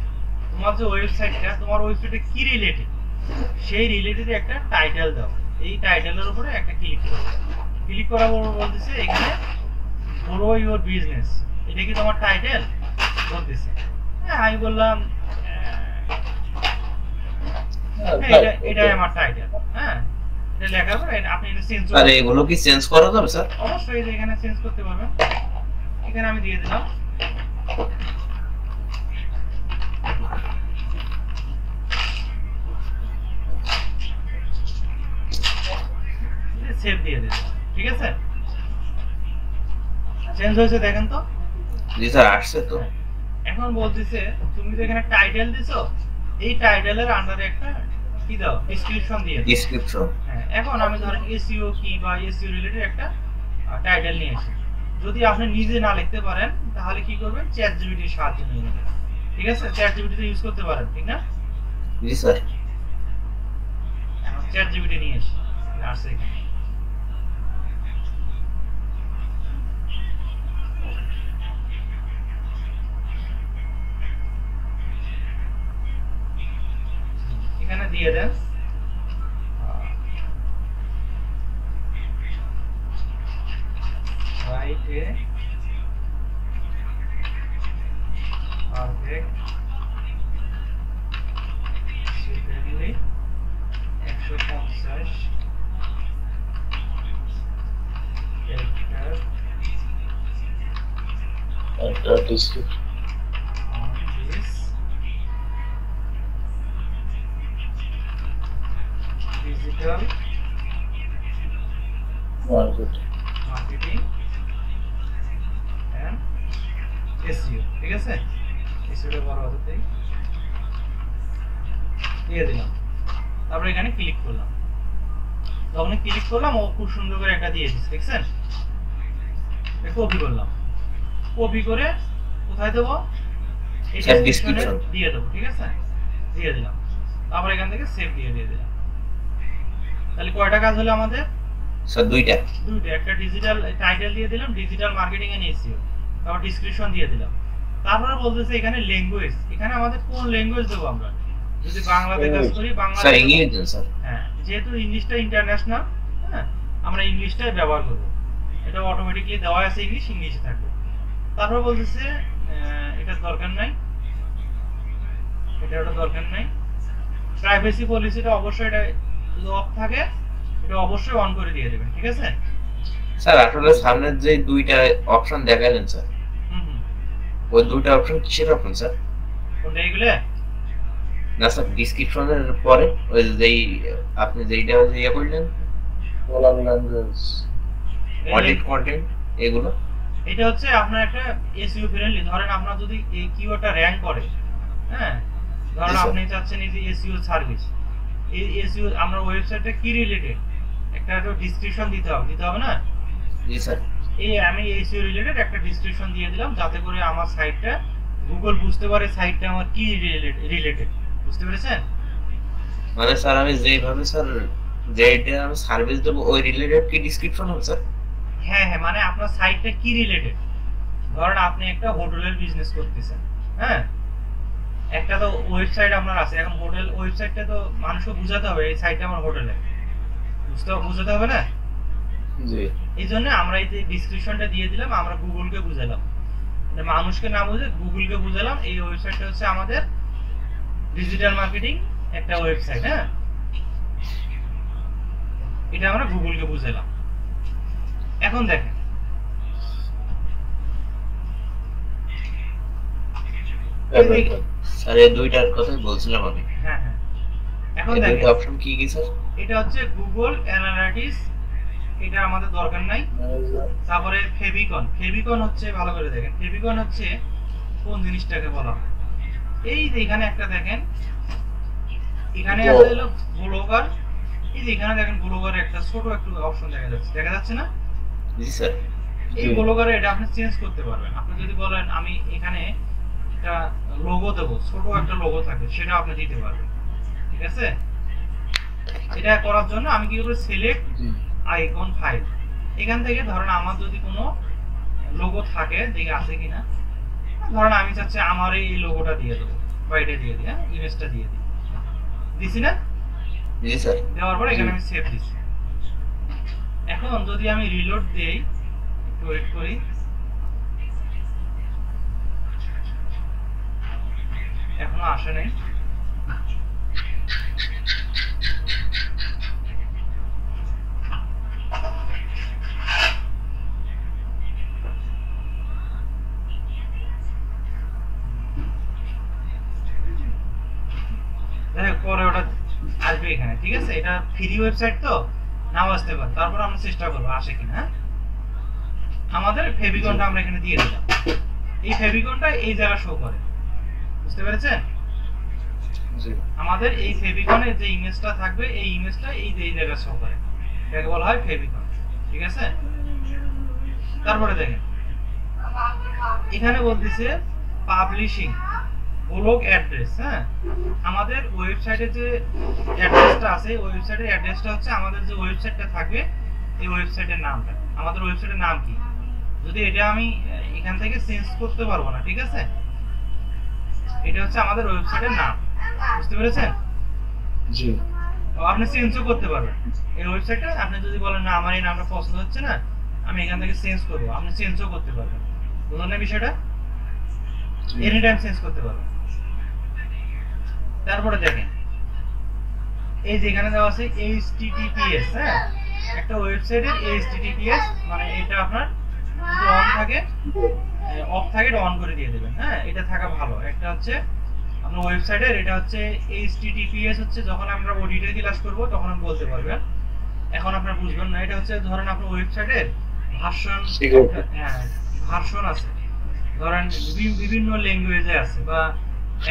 তোমার যে ওয়েবসাইটটা, তোমার ওয়েবসাইটে কি রিলেটেড সেই রিলেটেড একটা টাইটেল দাও। এই টাইটেলের উপরে একটা ক্লিক করো। ক্লিক করার পর বলতেছে এখানে গ্রো ইওর বিজনেস, এটা কি তোমার টাইটেল বলতেছে? হ্যাঁ, আমি বললাম এটাই আমার টাইটেল, হ্যাঁ। এটা লেখার পর আপনি এটা চেঞ্জ স্যার এগুলো কি চেঞ্জ করা যাবে স্যার? অবশ্যই এখানে চেঞ্জ করতে পারবেন। এখানে আমি দিয়ে দিলাম সেভ দিয়ে দিলাম, ঠিক আছে? চেঞ্জ হয়েছে দেখেন তো। জি স্যার আসছে তো। এখন বলতেছে তুমি তো এখানে টাইটেল দিছো, এই টাইটেলের আন্ডারে একটা কি দাও, ডেসক্রিপশন দিয়ে দাও। ডেসক্রিপশন। হ্যাঁ, এখন আমি ধরেন এসইও কি বা এসইও রিলেটেড একটা টাইটেল নিয়ে আসি। যদি আপনি নিজে না লিখতে পারেন তাহলে কি করবেন, চ্যাট জিপিটির সাহায্য নিয়ে নেবেন, ঠিক আছে? চ্যাট জিপিটি ইউজ করতে পারেন, ঠিক না? জি স্যার। এখন চ্যাট জিপিটি নিয়ে আসি, আসছে এখানে। এখানে দিয়ে দেন write a perfect suitably 150 character একটা description digital marketing and SEO, ঠিক আছে? এসইও বড় হতে দিয়ে দিলাম, তারপর এখানে ক্লিক করলাম। যখন ক্লিক করলাম ও খুব সুন্দর করে একটা দিয়ে দিচ্ছে, দেখছেন? কপি করলাম, কপি করে কোথায় দেবো? এই ডেসক্রিপশনে দিয়ে দেবো, ঠিক আছে? দিয়ে দিলাম, তারপর এখান থেকে সেভ দিয়ে দিলাম। তাহলে কয়টা কাজ হলো আমাদের? স্যার দুইটা। একটা ডিজিটাল টাইটেল দিয়ে দিলাম, ডিজিটাল মার্কেটিং এন্ড এসইও, তারপর ডেসক্রিপশন দিয়ে দিলাম। তারপরে বলতেছে এখানে ল্যাঙ্গুয়েজ, এখানে আমাদের কোন ল্যাঙ্গুয়েজ দেবো আমরা? যদি বাংলাতে কাজ করি বাংলা, স্যার ইংলিশ দেন স্যার। হ্যাঁ, যেহেতু ইংলিশটা ইন্টারন্যাশনাল, হ্যাঁ, আমরা ইংলিশটাই ব্যবহার করব। এটা অটোমেটিক্যালি দেওয়া আছে, ইংলিশে থাকবে। তারপর বলতেছে এটা দরকার নাই, এটা দরকার নাই। প্রাইভেসি পলিসিটা অবশ্যই এটা লক থাকে, এটা অবশ্যই অন করে দিয়ে দেবেন, ঠিক আছে? স্যার আসলে সামনের যে দুইটা অপশন দেখালেন স্যার, ওই দুইটা অপশন কিসের অপশন স্যার? কোনটা এগুলো? না স্যার, ডেসক্রিপশনের পরে ওই যেই আপনি যেইটা ইয়ে করলেন, কলাম ল্যাঙ্গুয়েজ, অডিট কন্টেন্ট, এগুলো। এটা হচ্ছে আপনার একটা এসইও ফ্রেন্ডলি। ধরেন আপনার যদি এই কিওয়ার্ডটা র‍্যাঙ্ক করে, হ্যাঁ, ধরেন আপনি চাচ্ছেন এই যে এসইও সার্ভিস, এই এসইও আমরা ওয়েবসাইটটা কি রিলেটেড একটা ডেসক্রিপশন দিতে হবে না? জি স্যার। এই আমি এসইও রিলেটেড একটা ডেসক্রিপশন দিয়ে দিলাম, যাতে করে আমার সাইটটা গুগল বুঝতে পারে সাইটটা আমার কি রিলেটেড। বুঝতে পেরেছেন? মানে স্যার আমি যেভাবে স্যার যেটা আমি সার্ভিস দেব ওই রিলেটেড কি ডেসক্রিপশন হবে স্যার? হ্যাঁ, মানে আপনার সাইটটা কি রিলেটেড। ধরেন আপনি একটা হোটেলের বিজনেস করতেছেন, হ্যাঁ, একটা তো ওয়েবসাইট আপনার আছে। এখন হোটেল ওয়েবসাইটটা তো মানুষকে বুঝাতে হবে এই সাইটটা আমার হোটেলে, বুঝাতে হবে না? জি। এই জন্য আমরা এই যে ডেসক্রিপশনটা দিয়ে দিলাম, আমরা গুগলকে বুঝালাম, মানে মানুষকে না বুঝে গুগলকে বুঝালাম এই ওয়েবসাইটটা হচ্ছে আমাদের ডিজিটাল মার্কেটিং একটা ওয়েবসাইট। হ্যাঁ, এটা আমরা গুগলকে বুঝালাম। এখন দেখেন, স্যার এই দুইটার কথাই বলছিলাম আমি। হ্যাঁ, এখন এই দেখেন দুইটা অপশন কি কি স্যার? এটা হচ্ছে গুগল অ্যানালিটিক্স, এটা আমাদের দরকার নাই। তারপরে ফেভিকন হচ্ছে, ভালো করে দেখেন, ফেভিকন হচ্ছে কোন জিনিসটাকে বলা হয়? এই যে এখানে একটা দেখেন, এখানে আছে হলো ব্লগার। এই যে এখানে দেখেন ব্লগার একটা ছোট একটু অপশন দেখা যাচ্ছে না? জি স্যার। এই ব্লগারে এটা আপনি চেঞ্জ করতে পারবেন। আপনি যদি বলেন আমি এখানে একটা লোগো দেবো, ছোট একটা লোগো থাকে, সেটা আপনি দিতে পারবেন, ঠিক আছে? এটা করার জন্য আমি কি করব? Select icon file. এখান থেকে ধরেন আমার যদি কোনো লোগো থাকে, দেখে আছে কিনা, ধরেন আমি চাচ্ছি আমার এই লোগোটা দিয়ে দেবো, বা এটা দিয়ে দিই, হ্যাঁ, ইমেজটা দিয়ে দিই, দিছি না? জি স্যার। দেওয়ার পর এখানে আমি সেভ দিছি। এখন যদি আমি রিলোড দেই, একটু ওয়েট করি, এখনো আসে নাই। পরে ওটা আসবে এখানে, ঠিক আছে? এটা ফ্রি ওয়েবসাইট তো নাও আসতে পারে, তারপর আমরা চেষ্টা করবো আসে কিনা। হ্যাঁ, আমাদের ফেভিকনটা আমরা এখানে দিয়ে দিলাম। এই ফেভিকনটা এই জায়গা শো করে, বুঝতে পেরেছেন? আমাদের এই ফেভিকনের যে ইমেজটা থাকবে, এই ইমেজটা এই যে এই জায়গা শো করে, এটাকে বলা হয় ফেভিকন, ঠিক আছে? তারপরে দেখেন এখানে বলতেছে পাবলিশিং ব্লগ অ্যাড্রেস। হ্যাঁ, আমাদের ওয়েবসাইটে যে অ্যাড্রেসটা আছে, ওয়েবসাইটের অ্যাড্রেসটা হচ্ছে আমাদের যে ওয়েবসাইটটা থাকবে, এই ওয়েবসাইটের নামটা। আমাদের ওয়েবসাইটের নাম কি? যদি এটা আমি এখান থেকে চেঞ্জ করতে পারবো না, ঠিক আছে? এটা হচ্ছে আমাদের ওয়েবসাইটের নাম, বুঝতে পেরেছেন? জি। আপনি চেঞ্জও করতে পারবেন এই ওয়েবসাইটটা। আপনি যদি বলেন না আমার এই নামটা পছন্দ হচ্ছে না, আমি এখান থেকে চেঞ্জ করবো, আপনি চেঞ্জও করতে পারবেন। বুঝলেন না বিষয়টা? এনি টাইম চেঞ্জ করতে পারবেন। তারপরে দেখেন এই যে এখানে দেওয়া আছে HTTPS। হ্যাঁ, একটা ওয়েবসাইটের HTTPS মানে এটা আপনার যদি অন থাকে, অফ থাকে এটা অন করে দিয়ে দেবেন। হ্যাঁ, এটা থাকা ভালো। একটা হচ্ছে আপনার ওয়েবসাইটের, এটা হচ্ছে HTTPS হচ্ছে যখন আমরা ওডিটি ক্লাস করব তখন আপনি বলতে পারবেন, এখন আপনারা বুঝবেন না। এটা হচ্ছে ধরেন আপনার ওয়েবসাইটের ভার্সন, হ্যাঁ ভার্সন আছে, ধরেন বিভিন্ন ল্যাঙ্গুয়েজে আছে, বা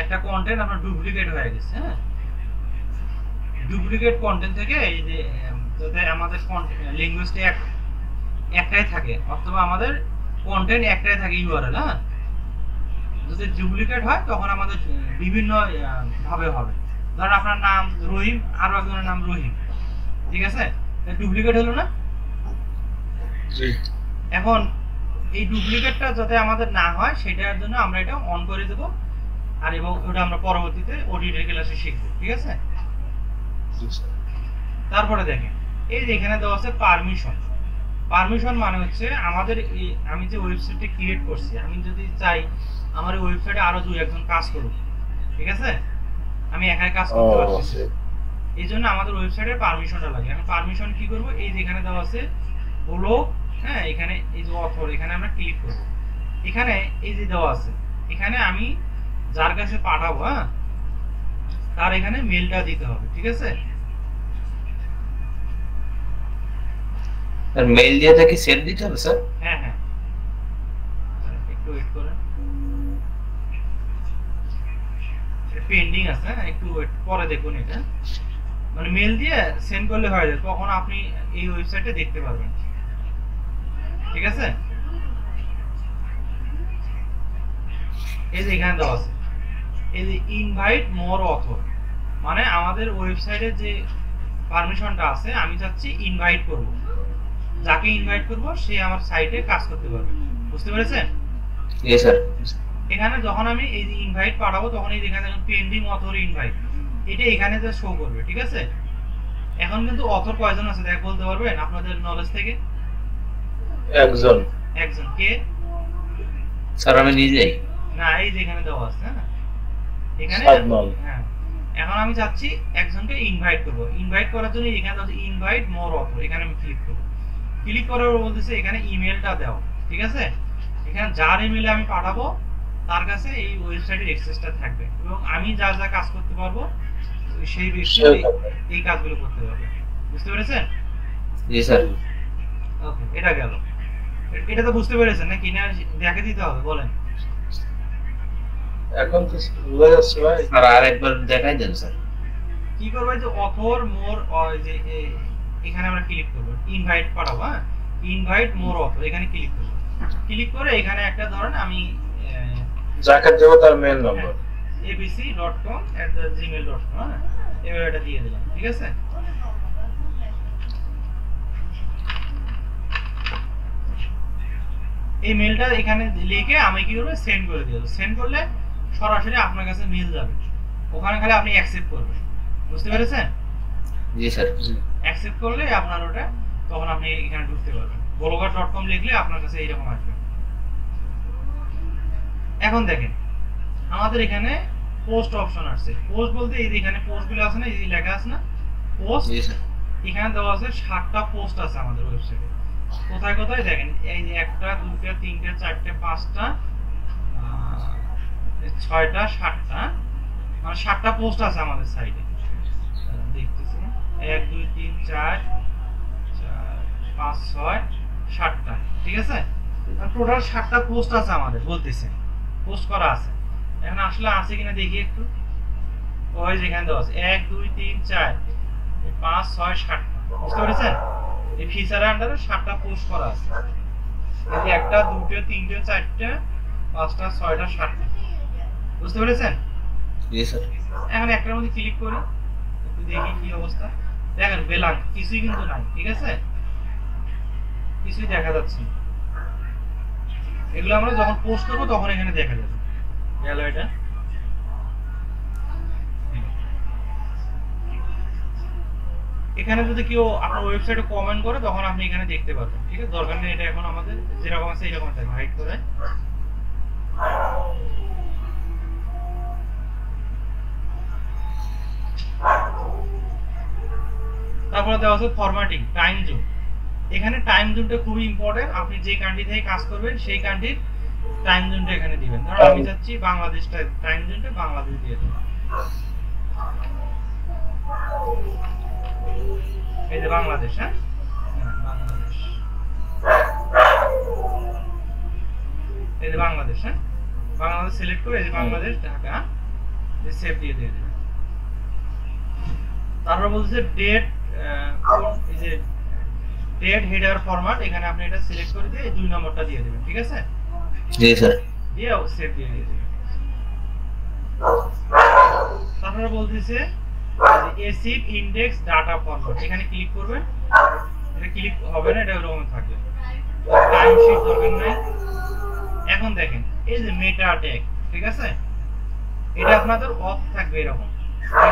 একটা কন্টেন্ট আপনার ডুপ্লিকেট হয়ে গেছে। হ্যাঁ, ডুপ্লিকেট কন্টেন্ট থেকে এই যে যাতে আমাদের ল্যাঙ্গুয়েজটা একটাই থাকে, অথবা আমাদের কন্টেন্ট একটাই থাকে ইউআরএল। হ্যাঁ, যদি ডুপ্লিকেট হয় তখন আমাদের বিভিন্ন ভাবে হবে। ধরেন আপনার নাম রহিম, আরো একজনের নাম রহিম, ঠিক আছে, ডুপ্লিকেট হলো না? এখন এই ডুপ্লিকেটটা যাতে আমাদের না হয় সেটার জন্য আমরা এটা অন করে দেব, আর এবং ওটা আমরা পরবর্তীতে ওডিটি ক্লাসে শিখব, ঠিক আছে। তারপরে দেখেন এই যে এখানে দেওয়া আছে পারমিশন। পারমিশন মানে হচ্ছে আমাদের আমি যে ওয়েবসাইটটা ক্রিয়েট করছি, আমি যদি চাই আমার এই ওয়েবসাইটে আরো দুই একজন কাজ করুক, ঠিক আছে, আমি একাই কাজ করতে পারছি, এই জন্য আমাদের ওয়েবসাইটের পারমিশনটা লাগে। এখন পারমিশন কি করব, এই যে এখানে দেওয়া আছে হলো, হ্যাঁ এখানে এই যে অথর, এখানে আমরা ক্লিক করব। এখানে এই যে দেওয়া আছে, এখানে আমি যার কাছে পাঠাবো, হ্যাঁ তার এখানে মেলটা দিতে হবে, ঠিক আছে। আর মেইল দিয়ে কি সেন্ড দিতে হবে স্যার? হ্যাঁ হ্যাঁ, একটু ওয়েট করেন, পেন্ডিং আছে, হ্যাঁ একটু ওয়েট, পরে দেখুন। এটা মানে মেল দিয়ে সেন্ড করলে হয়ে যায়, তখন আপনি এই ওয়েবসাইটে দেখতে পারবেন, ঠিক আছে। এই যে এখানে দেওয়া আছে এই যে ইনভাইট মোর অথর, মানে আমাদের ওয়েবসাইটে যে পারমিশনটা আছে আমি চাচ্ছি ইনভাইট করব, যাকে ইনভাইট করব সে আমার সাইটে কাজ করতে পারবে, বুঝতে পেরেছেন? জি স্যার। এখানে যখন আমি এই যে ইনভাইট পাঠাবো তখন এই এখানে পেন্ডিং অথর ইনভাইট, এটা এখানে যে শো করবে, ঠিক আছে। এখন কিন্তু অথর কয়জন আছে দেখ বলতে পারবেন আপনাদের নলেজ থেকে? একজন। একজন। কে? স্যার আমি নিজেই। না, এই যে এখানে দেওয়া আছে, হ্যাঁ এখানে, হ্যাঁ এখন আমি চাচ্ছি একজনকে ইনভাইট করব। ইনভাইট করার জন্য এখানে আছে ইনভাইট মোর অথর, এখানে আমি ক্লিক করব। ক্লিক করার পর বলতেছে এখানে ইমেলটা দাও, ঠিক আছে। এখানে যার ইমেলে আমি পাঠাবো তার কাছে এই ওয়েবসাইটের অ্যাক্সেসটা থাকবে, এবং আমি যা যা কাজ করতে পারবো সেই ব্যক্তি এই কাজগুলো করতে পারবে, বুঝতে পেরেছেন? জি স্যার। ওকে, এটা গেল। এটা তো বুঝতে পেরেছেন নাকি, না দেখে দিতে হবে বলেন? এখন তো বুঝা যাচ্ছে ভাই। স্যার আরেকবার দেখাই দেন স্যার। কি করব, যে অথর মোর, যে এখানে আমরা ক্লিক করব, ইনভাইট পাঠাবো, হ্যাঁ ইনভাইট মোর অথর, এখানে ক্লিক করব। ক্লিক করে এখানে একটা ধরেন আমি যাকে দেব তার মেইল নম্বর abc.com@gmail.com, হ্যাঁ এবার এটা দিয়ে দিলাম, ঠিক আছে। এই মেলটা এখানে লিখে আমি কি করব, সেন্ড করে দেব। সেন্ড করলে সরাসরি আপনার কাছে মেল যাবে, ওখানে খালি আপনি অ্যাকসেপ্ট করবেন, বুঝতে পেরেছেন? জি স্যার। অ্যাকসেপ্ট করলে আপনার ওটা, তখন আপনি এখানে ঢুকতে পারবেন। blogger.com লিখলে আপনার কাছে এইরকম আসবে। এখন দেখেন আমাদের এখানে পোস্ট অপশন আছে। পোস্ট বলতে এই যে এখানে পোস্টগুলো আছে না, এই যে লেখা আছে না পোস্ট, জি স্যার। এখানে দেওয়া আছে 7টা পোস্ট আছে আমাদের ওয়েবসাইটে। কোথায় কোথায় দেখেন, এই যে 1টা 2টা 3টা 4টা 5টা 6টা 7টা, মানে 7টা পোস্ট আছে আমাদের সাইটে। দেখতেছি 1 2 3 4 5 6 7টা, ঠিক আছে। টোটাল 7টা পোস্ট আছে আমাদের, বলতেছে পোস্ট করা আছে। এখন আসলে আছে কিনা দেখি একটু। ওই যেখানে দেওয়া আছে 1 2 3 4 5 6 7টা, বুঝতে পেরেছেন? এই ফিচারের আন্ডারে 7টা পোস্ট করা আছে। এই যে 1টা 2টা 3টা 4টা 5টা 6টা 7টা, বুঝতে পেরেছেন? জি স্যার। এখন একটার মধ্যে ক্লিক করি, একটু দেখি কি অবস্থা। দেখেন বেলান কিছুই কিন্তু নাই, ঠিক আছে, কিছুই দেখা যাচ্ছে না। এগুলো আমরা যখন পোস্ট করবো তখন এখানে দেখা যাবে। গেল এটা। এখানে যদি কেউ আপনার ওয়েবসাইটে কমেন্ট করে তখন আপনি এখানে দেখতে পারবেন, ঠিক আছে। দরকার নেই এটা এখন আমাদের যেরকম আছে এরকম থাকবে, হাইড করে। তারপরে দেওয়া আছে ফরম্যাটিং, টাইম জোন। এখানে টাইম জোনটা খুবই ইম্পর্টেন্ট। আপনি যে কান্ট্রি থেকে কাজ করবেন সেই কান্ট্রির টাইম জোনটা এখানে দিবেন। ধরুন আমি চাচ্ছি বাংলাদেশটা টাইম জোনটা বাংলাদেশ দিয়ে দেব। এই যে বাংলাদেশ, হ্যাঁ বাংলাদেশ, এই যে বাংলাদেশ, হ্যাঁ বাংলাদেশ সিলেক্ট করে এই যে বাংলাদেশ ঢাকা এই সেভ দিয়ে দেবেন। তারপর বলছে ডেট, এই যে ডেট হেডার ফরম্যাট, এখানে আপনি এটা সিলেক্ট করে দিয়ে 2 নম্বরটা দিয়ে দিবেন, ঠিক আছে? জি স্যার। দিয়ে সেভ দিয়ে দিবেন। তারপরে বলতেছে এসিড ইনডেক্স ডাটা ফরম্যাট, এখানে ক্লিক করবেন। এটা ক্লিক হবে না, এটা এরকম থাকবে, টাইম শিট দরকার নাই। এখন দেখেন এই যে মেটা ট্যাগ, ঠিক আছে, এটা আপনাদের অফ থাকবে এরকম,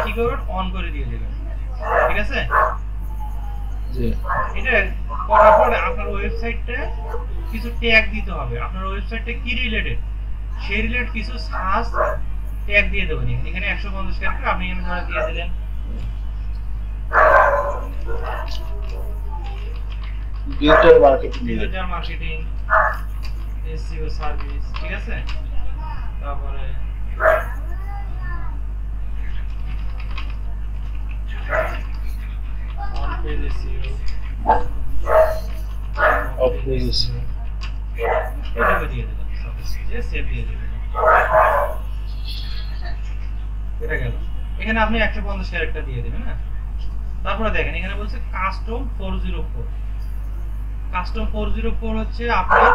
কি করবেন অন করে দিয়ে দিবেন, ঠিক আছে? জি এটা করার পরে আপনার ওয়েবসাইটে কিছু ট্যাগ দিতে হবে। আপনার ওয়েবসাইটে কি রিলেটেড সেই রিলেটেড কিছু সার্চ ট্যাগ দিয়ে দেবেন। এখানে 150 ক্যারেক্টার আপনি এখানে ধরে দিয়ে দিলেন। Digital marketing, digital marketing, SEO service, ঠিক আছে? তারপরে on page SEO, of page SEO, এটা দিয়ে দিলাম, যে সেভ দিয়ে দিবেন। এটা গেল। এখানে আপনি 150 ক্যারেক্টার দিয়ে দিবেন, হ্যাঁ। তারপরে দেখেন এখানে বলছে কাস্টম 404। কাস্টম 404 হচ্ছে আপনার,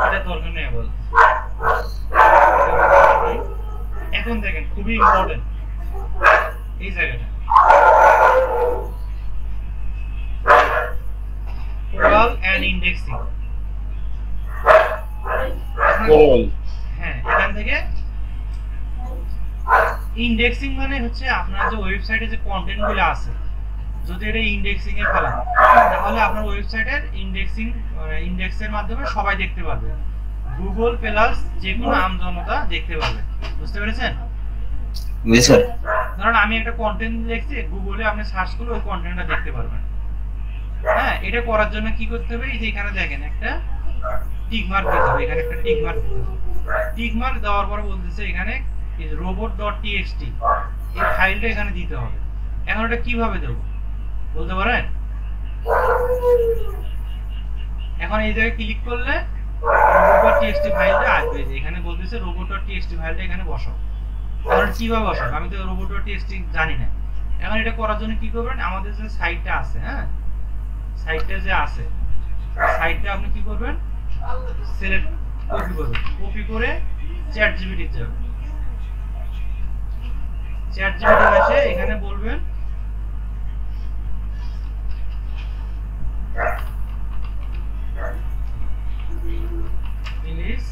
এটা দরকার নেই বল। এখন দেখেন খুবই ইম্পর্টেন্ট এই জায়গাটা, ওরাল এন্ড ইন্ডেক্সিং। হ্যাঁ, এখান থেকে ইন্ডেক্সিং মানে হচ্ছে আপনার যে ওয়েবসাইটে যে কন্টেন্ট গুলো আছে, যদি এটা ইন্ডেক্সিং এ ফেলান তাহলে আপনার ওয়েবসাইটের ইন্ডেক্সের মাধ্যমে সবাই দেখতে পারবে, গুগল প্লাস যে কোনো আম জনতা দেখতে পারবে। বুঝতে পেরেছেন? জি স্যার। ধরুন আমি একটা কন্টেন্ট লিখছি, গুগলে আপনি সার্চ করলে ওই কন্টেন্টটা দেখতে পারবেন। হ্যাঁ, এটা করার জন্য কি করতে হবে, এই যে এখানে দেখেন একটা টিক মার্ক দিতে হবে, এখানে একটা টিক মার্ক দিতে হবে। টিক মার্ক দেওয়ার পর বলতেছে এখানে robot.txt এই ফাইলটা এখানে দিতে হবে। এখন এটা কিভাবে দেব বলতে পারেন? এখন এই জায়গায় ক্লিক করলে robot.txt ফাইলটা আসবে, এখানে বলতেছে robot.txt ফাইলটা এখানে বসাও। এখন কিভাবে বসাবো, আমি তো robot.txt জানি না। এখন এটা করার জন্য কি করবেন, আমাদের যে সাইটটা আছে, হ্যাঁ সাইটটা যে আছে, সাইটটা আপনি কি করবেন, সিলেক্ট কপি করবেন, কপি করে ChatGPT তে যাবেন। ChatGPT এসে এখানে বলবেন প্লিজ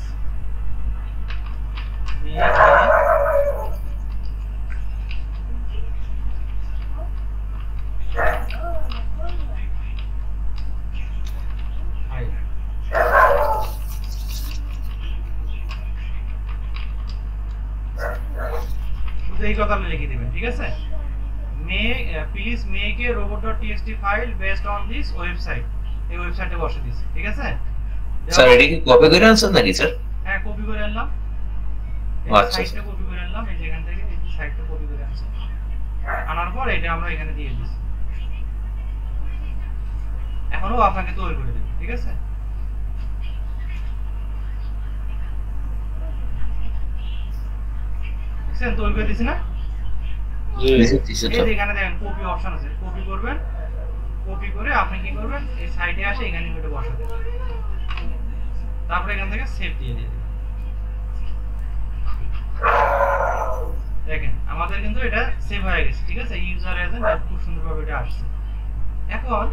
এই কথাটা লিখে দিবেন, ঠিক আছে? Please make a robot.txt file based on this website, এই ওয়েবসাইটে বসে দিছি, ঠিক আছে? স্যার এটা কি কপি করে আনছেন নাকি স্যার? হ্যাঁ, কপি করে আনলাম, আচ্ছা সাইটটা কপি করে আনলাম, এই যেখান থেকে এই সাইটটা কপি করে আনছি, আনার পর এটা আমরা এখানে দিয়ে দিছি। এখনো আপনাকে তৈরি করে দেব, ঠিক আছে? দেখছেন তৈরি করে দিছি না? জি জি এই স্যার। যে এখানে দেখেন কপি অপশন আছে, কপি করবেন, কপি করে আপনি কি করবেন, এই সাইডে আসে এখানে এটা বসাতে, তারপরে এখান থেকে সেভ দিয়ে দিবেন। দেখেন আমাদের কিন্তু এটা সেভ হয়ে গেছে, ঠিক আছে? ইউজার এজেন্ট খুব সুন্দরভাবে এটা আসছে। এখন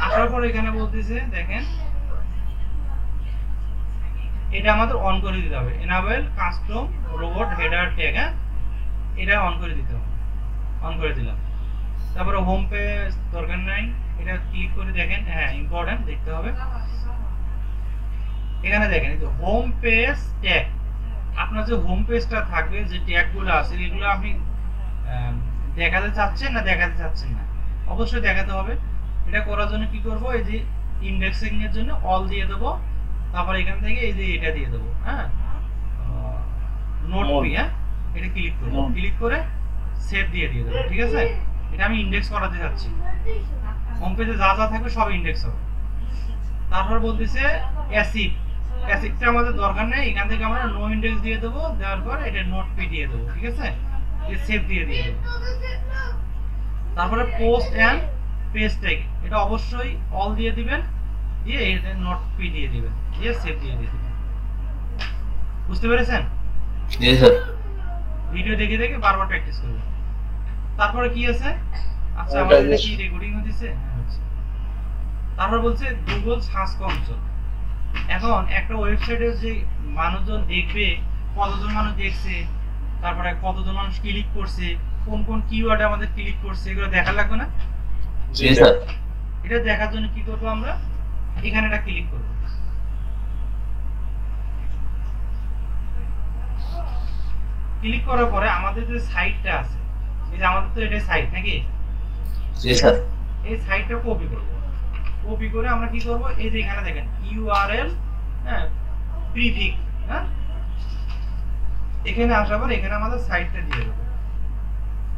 আসার পর এখানে বলতেছে দেখেন এটা আমাদের অন করে দিতে হবে, enable custom robot header tag, হ্যাঁ এটা অন করে দিতে হবে, অন করে দিলাম। তারপরে হোম পেজ দরকার নাই, এটা ক্লিক করে দেখেন, হ্যাঁ ইম্পর্টেন্ট দেখতে হবে। এখানে দেখেন এই যে হোম পেজ ট্যাগ, আপনার যে হোম পেজটা থাকবে, যে ট্যাগগুলো আছে এগুলো আপনি দেখাতে চাচ্ছেন না দেখাতে চাচ্ছেন না, অবশ্যই দেখাতে হবে। এটা করার জন্য কি করব, এই যে ইন্ডেক্সিং এর জন্য অল দিয়ে দেব, তারপর এখান থেকে এই যে এটা দিয়ে দেবো, হ্যাঁ, নোট পি, হ্যাঁ, এটা ক্লিক করব, ক্লিক করে সেভ দিয়ে দেবো। ঠিক আছে, এটা আমি ইন্ডেক্স করাতে যাচ্ছি, হোম পেজে যা যা থাকবে সব ইন্ডেক্স হবে। তারপর বলতেছে অ্যাসিড, অ্যাসিডটা আমাদের দরকার নেই, এখান থেকে আমরা নো ইন্ডেক্স দিয়ে দেবো, দেওয়ার পর এটা নোট পি দিয়ে দেবো। ঠিক আছে, সেভ দিয়ে দেবো। তারপরে পোস্ট এন্ড পেজ ট্যাগ, এটা অবশ্যই অল দিয়ে দিবেন, দিয়ে এটা নোট পি দিয়ে দিবেন, দিয়ে সেভ দিয়ে দিবেন। বুঝতে পেরেছেন? জি স্যার। ভিডিও দেখে দেখে বারবার প্র্যাকটিস করবেন। তারপরে কি আছে, আচ্ছা আমাদের কি রেকর্ডিং হচ্ছে? তারপর বলছে গুগল সার্চ কনসোল। এখন একটা ওয়েবসাইটে যে মানুষজন দেখবে, কতজন মানুষ দেখছে, তারপরে কতজন মানুষ ক্লিক করছে, কোন কোন কিওয়ার্ডে আমাদের ক্লিক করছে, এগুলো দেখা লাগবে না? জি স্যার। এটা দেখার জন্য কি করব আমরা, এখানে এটা ক্লিক করব। ক্লিক করার পরে আমাদের যে সাইটটা আছে, এই যে আমাদের তো এটা সাইট নাকি? জি স্যার। এই সাইটটা কপি করব। কপি করে আমরা কি করব, এই যে এখানে দেখেন ইউআরএল, হ্যাঁ, প্রিফিক্স, হ্যাঁ, এখানে আসার পর এখানে আমাদের সাইটটা দিয়ে দেব,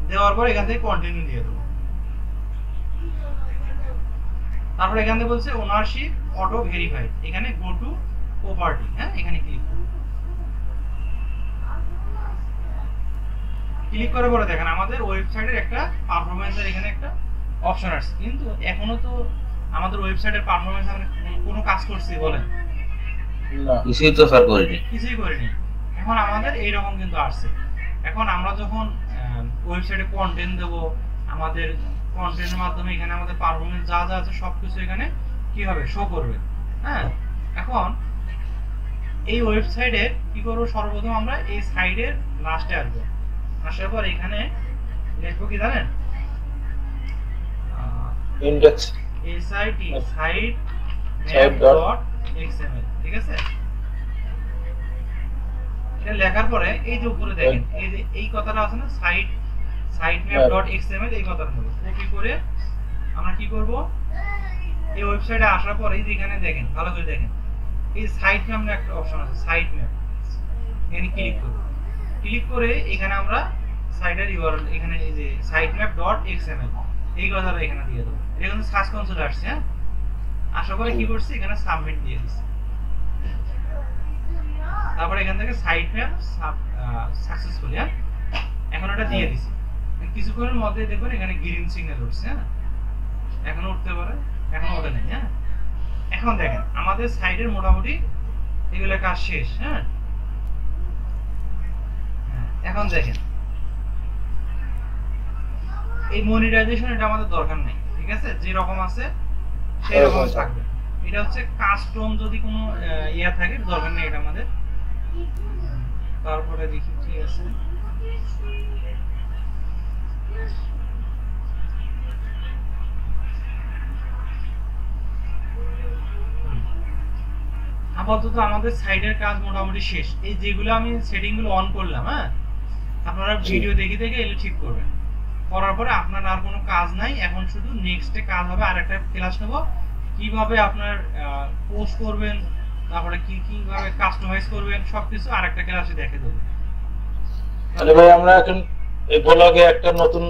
দেওয়ার পর এখান থেকে কন্টিনিউ দিয়ে দেব। তারপর এখান থেকে বলছে ওনারশিপ অটো ভেরিফাইড, এখানে গো টু প্রপার্টি, হ্যাঁ, এখানে ক্লিক করব। ক্লিক করার পরে দেখেন আমাদের ওয়েবসাইটের একটা পারফরম্যান্সের এখানে একটা অপশন আসছে, কিন্তু এখনো তো আমাদের ওয়েবসাইটের পারফরম্যান্স আমরা কোনো কাজ করছি বলেন? না, কিছুই তো স্যার করিনি। কিছুই করিনি। এখন আমাদের এইরকম কিন্তু আসছে। এখন আমরা যখন ওয়েবসাইটে কন্টেন্ট দেব, আমাদের কন্টেন্টের মাধ্যমে এখানে আমাদের পারফরম্যান্স যা যা আছে সবকিছু এখানে কি হবে, শো করবে। হ্যাঁ, এখন এই ওয়েবসাইটে কি করব, সর্বপ্রথম আমরা এই সাইডের লাস্টে আসবো, আসার পর এখানে লিখবো কি জানেন, ইন্ডেক্স site site map.xml। ঠিক আছে, এটা লেখার পরে এই যে উপরে দেখেন এই যে এই কথাটা আছে না, sitemap.xml, এই কথাটা নেব, কপি করে আমরা কি করব, এই ওয়েবসাইটে আসার পরে এই যে এখানে দেখেন, ভালো করে দেখেন, এই সাইট ম্যাপ নামে একটা অপশন আছে, সাইট ম্যাপ, এখানে ক্লিক করব। ক্লিক করে এখানে আমরা সাইটের ইউআরএল, এখানে এই যে sitemap.xml এই কথাটা এখানে দিয়ে দেবো। এটা কিন্তু সার্চ কনসোলে আসছে, হ্যাঁ, আসার পরে কি করছি, এখানে সাবমিট দিয়ে দিচ্ছি। তারপরে এখান থেকে সাইট ম্যাপ সাকসেসফুলি, হ্যাঁ, এখন এটা দিয়ে দিছি। কিছুক্ষণের মধ্যে দেখবেন এখানে গ্রিন সিগন্যাল উঠছে, হ্যাঁ, এখন উঠতে পারে, এখন ওঠে নাই। হ্যাঁ, এখন দেখেন আমাদের সাইটের মোটামুটি এগুলো কাজ শেষ। হ্যাঁ, এখন দেখেন এই মনিটাইজেশন, এটা আমাদের দরকার নেই। ঠিক আছে, যে রকম আছে সেই রকম থাকবে। এটা হচ্ছে কাস্টম, যদি কোনো ইয়া থাকে দরকার নেই এটা আমাদের। তারপরে দেখি কি আছে, আপাতত আমাদের সাইডের কাজ মোটামুটি শেষ। এই যেগুলো আমি সেটিং গুলো অন করলাম, হ্যাঁ, আপনারা ভিডিও দেখে দেখে এগুলো ঠিক করবেন। করার পরে আপনার আর কোনো কাজ নাই, এখন শুধু নেক্সটে কাজ হবে, আরেকটা ক্লাস নেব কিভাবে আপনার পোস্ট করবেন, তারপরে কিভাবে কাস্টমাইজ করবেন, সবকিছু আরেকটা ক্লাসে দেখে দেব। তাহলে ভাই আমরা এখন এই ব্লগে একটা নতুন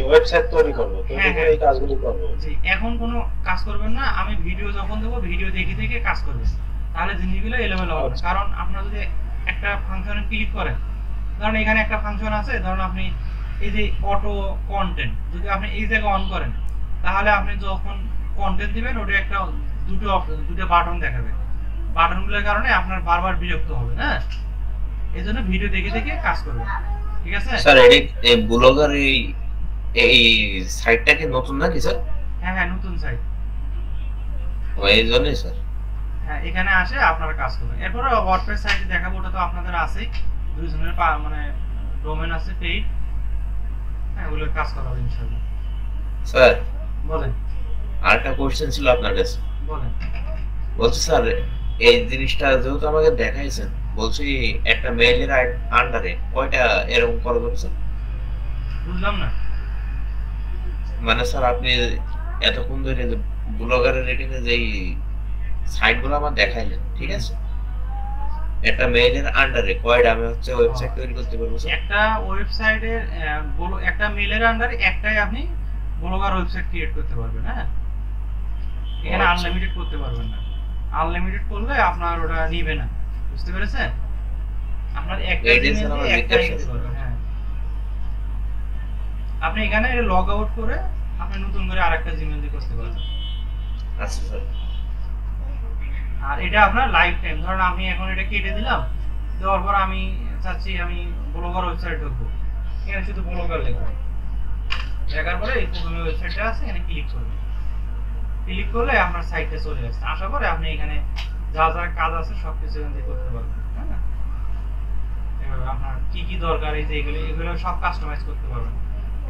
ওয়েবসাইট তৈরি করব, তৈরি করে এই কাজগুলো করব। জি, এখন কোনো কাজ করবেন না, আমি ভিডিও যখন দেব ভিডিও দেখে দেখে কাজ করবেন, তাহলে জিনিসগুলো এলোমেলো হবে। কারণ আপনারা যদি একটা ফাংশনে ক্লিক করেন, ধরুন এখানে একটা ফাংশন আছে, ধরুন আপনি এই যে অটো কন্টেন্ট, যদি আপনি এই জায়গায় অন করেন, তাহলে আপনি যখন কন্টেন্ট দিবেন ওটা একটা দুটো বাটন দেখাবে, বাটনগুলোর কারণে আপনার বারবার বিরক্ত হবে। হ্যাঁ, এই জন্য ভিডিও দেখে দেখে কাজ করবেন। ঠিক আছে স্যার, এই ব্লগার এই সাইটটা কি নতুন নাকি স্যার? হ্যাঁ হ্যাঁ, নতুন সাইট, এই জন্যই স্যার। হ্যাঁ, এখানে আসে আপনারা কাজ করবেন। এরপরে ওয়ার্ডপ্রেস সাইটে দেখাবো, ওটা তো আপনাদের আছেই, দুইজনের মানে ডোমেন আছে পেইড, হ্যাঁ, ওগুলোর কাজ করা হবে ইনশাআল্লাহ। স্যার বলেন। আরেকটা কোশ্চেন ছিল আপনার কাছে। বলেন। বলছি স্যার, এই জিনিসটা যেহেতু আমাকে দেখাইছেন, বলছি একটা মেইলের আন্ডারে কয়টা এরকম করা যাবে স্যার? বুঝলাম না। মানে স্যার আপনি এতক্ষণ ধরে ব্লগারের এখানে যেই সাইটগুলো আমার দেখাইলেন, ঠিক আছে? একটা মেইলের আন্ডারে কয়টা আমি হচ্ছে ওয়েবসাইট তৈরি করতে পারবো স্যার? একটা ওয়েবসাইটের একটা মেলের আন্ডারে একটাই আপনি ব্লগার ওয়েবসাইট ক্রিয়েট করতে পারবেন। হ্যাঁ, এখানে আচ্ছা। আনলিমিটেড করতে পারবেন না। আনলিমিটেড করলে আপনার ওটা নিবে না, বুঝতে পেরেছেন? আপনার একটা এইটাই জিমেল স্যার আমার দিয়ে একটাই জিজ্ঞাসা নিতে ছিল। পারবেন। হ্যাঁ, আপনি এখানে লগ আউট করে আপনি নতুন করে আরেকটা জিমেল দিয়ে করতে পারবেন। আচ্ছা স্যার। আর এটা আপনার লাইফ টাইম। ধরুন আমি এখন এটা কেটে দিলাম, দেওয়ার পর আমি চাচ্ছি আমি ব্লগার ওয়েবসাইট ঢুকবো, এখানে শুধু ব্লগার লিখবো, লেখার পরে এই প্রথমে ওয়েবসাইটটা আছে এখানে ক্লিক করবেন। ক্লিক করলে আপনার সাইটে চলে আসছে। আসার পরে আপনি এখানে যা যা কাজ আছে সবকিছু এখান থেকে করতে পারবেন। হ্যাঁ, এভাবে আপনার কি কি দরকার, এই যে এগুলো সব কাস্টমাইজ করতে পারবেন।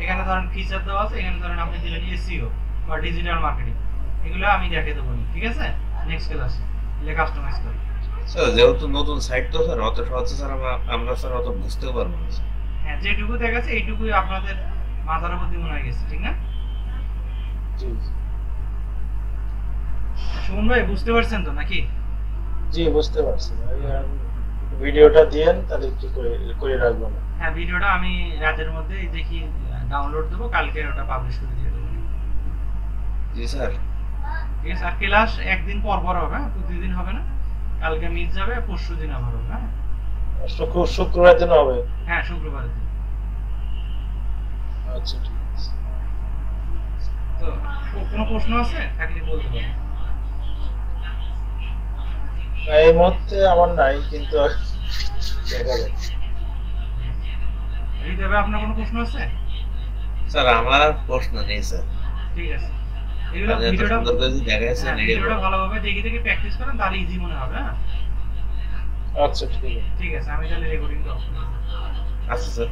এখানে ধরেন ফিচার দেওয়া আছে, এখানে ধরেন আপনি দিলেন এসইও বা ডিজিটাল মার্কেটিং, এগুলো আমি দেখিয়ে দেবো, ঠিক আছে? নেক্সট ক্লাসে এগুলো কাস্টমাইজ করি। স্যার যেহেতু নতুন সাইট তো স্যার অত সহজে স্যার আমরা স্যার অত বুঝতেও পারবো না স্যার। হ্যাঁ, যেটুকু দেখাচ্ছে এইটুকুই আপনাদের মাথার উপর দিয়ে মনে হয়ে গেছে, ঠিক না? জি সুমন ভাই বুঝতে পারছেন তো নাকি? জি বুঝতে পারছি ভাই। ভিডিওটা দিয়েন তাহলে একটু করে করে রাখবো না। হ্যাঁ, ভিডিওটা আমি রাতের মধ্যে দেখি ডাউনলোড দেবো, কালকে ওটা পাবলিশ করে দিয়ে দেবো। জি স্যার। ঠিক আছে, আর ক্লাস একদিন পর পর হবে, হ্যাঁ, প্রতিদিন হবে না। কালকে মিস যাবে, পরশু দিন আবার হবে। হ্যাঁ শুক্রবার দিন হবে। হ্যাঁ, শুক্রবারের দিন। আচ্ছা ঠিক আছে। তো কোনো প্রশ্ন আছে থাকলে বলতে পারেন। না, এই মুহূর্তে আমার নাই, কিন্তু দেখা যাক। এই দেবে, আপনার কোনো প্রশ্ন আছে? স্যার আমার আর প্রশ্ন নেই স্যার। ঠিক আছে, এগুলো আপনি এত ভিডিওটা সুন্দর করে যদি দেখাইছেন হ্যাঁ, এটাই ভিডিওটা বড়। ভালোভাবে দেখে দেখে প্র্যাকটিস করেন, তাহলে ইজি মনে হবে। হ্যাঁ আচ্ছা ঠিক আছে। ঠিক আছে, আমি তাহলে রেকর্ডিংটা অফ করি। আচ্ছা স্যার।